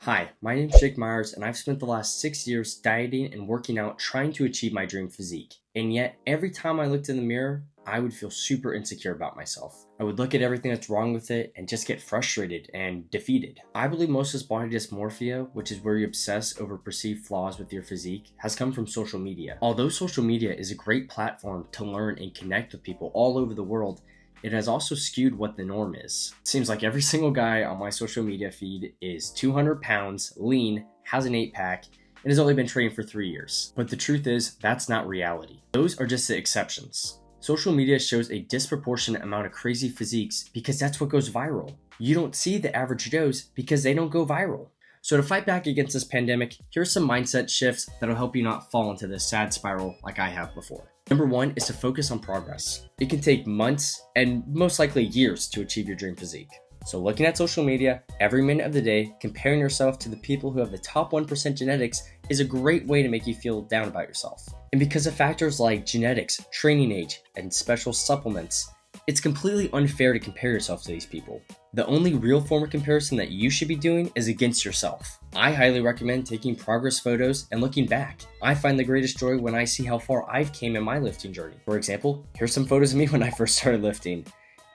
Hi, my name is Jake Myers, and I've spent the last 6 years dieting and working out trying to achieve my dream physique. And yet, every time I looked in the mirror, I would feel super insecure about myself. I would look at everything that's wrong with it and just get frustrated and defeated. I believe most of this body dysmorphia, which is where you obsess over perceived flaws with your physique, has come from social media. Although social media is a great platform to learn and connect with people all over the world, it has also skewed what the norm is. It seems like every single guy on my social media feed is 200 pounds, lean, has an 8-pack, and has only been training for 3 years. But the truth is, that's not reality. Those are just the exceptions. Social media shows a disproportionate amount of crazy physiques because that's what goes viral. You don't see the average Joes because they don't go viral. So to fight back against this pandemic, here's some mindset shifts that'll help you not fall into this sad spiral like I have before. Number one is to focus on progress. It can take months and most likely years to achieve your dream physique. So looking at social media every minute of the day, comparing yourself to the people who have the top 1% genetics is a great way to make you feel down about yourself. And because of factors like genetics, training age, and special supplements, it's completely unfair to compare yourself to these people. The only real form of comparison that you should be doing is against yourself. I highly recommend taking progress photos and looking back. I find the greatest joy when I see how far I've came in my lifting journey. For example, here's some photos of me when I first started lifting.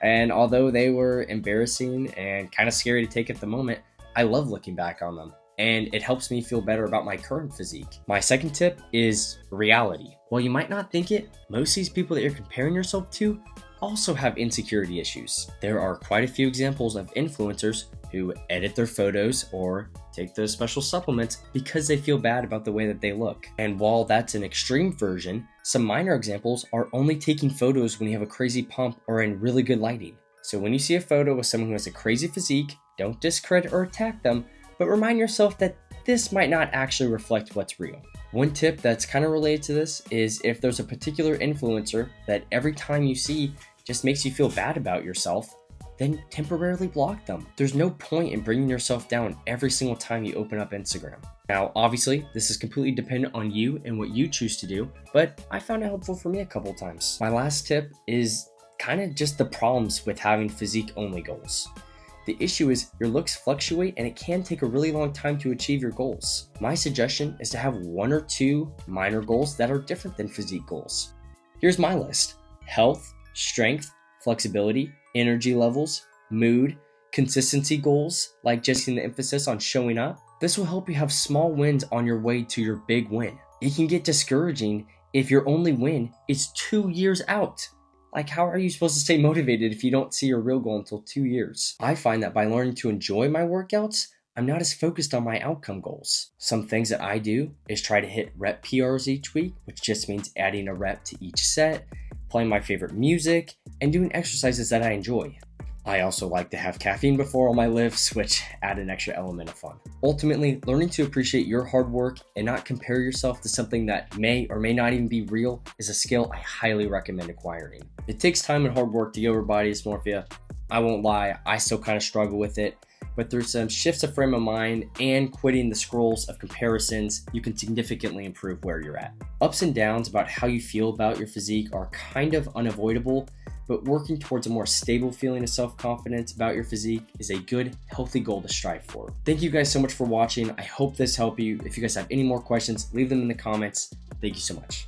And although they were embarrassing and kind of scary to take at the moment, I love looking back on them. And it helps me feel better about my current physique. My second tip is reality. While you might not think it, most of these people that you're comparing yourself to also have insecurity issues. There are quite a few examples of influencers who edit their photos or take those special supplements because they feel bad about the way that they look. And while that's an extreme version, some minor examples are only taking photos when you have a crazy pump or in really good lighting. So when you see a photo with someone who has a crazy physique, don't discredit or attack them, but remind yourself that this might not actually reflect what's real. One tip that's kind of related to this is if there's a particular influencer that every time you see just makes you feel bad about yourself, then temporarily block them. There's no point in bringing yourself down every single time you open up Instagram. Now, obviously, this is completely dependent on you and what you choose to do, but I found it helpful for me a couple times. My last tip is kind of just the problems with having physique-only goals. The issue is your looks fluctuate and it can take a really long time to achieve your goals. My suggestion is to have 1 or 2 minor goals that are different than physique goals. Here's my list: health, strength, flexibility, energy levels, mood, consistency goals, like just the emphasis on showing up. This will help you have small wins on your way to your big win. It can get discouraging if your only win is 2 years out. Like, how are you supposed to stay motivated if you don't see your real goal until 2 years? I find that by learning to enjoy my workouts, I'm not as focused on my outcome goals. Some things that I do is try to hit rep PRs each week, which just means adding a rep to each set, playing my favorite music, and doing exercises that I enjoy. I also like to have caffeine before all my lifts, which add an extra element of fun. Ultimately, learning to appreciate your hard work and not compare yourself to something that may or may not even be real is a skill I highly recommend acquiring. It takes time and hard work to get over body dysmorphia. I won't lie, I still kind of struggle with it, but through some shifts of frame of mind and quitting the scrolls of comparisons, you can significantly improve where you're at. Ups and downs about how you feel about your physique are kind of unavoidable, but working towards a more stable feeling of self-confidence about your physique is a good, healthy goal to strive for. Thank you guys so much for watching. I hope this helped you. If you guys have any more questions, leave them in the comments. Thank you so much.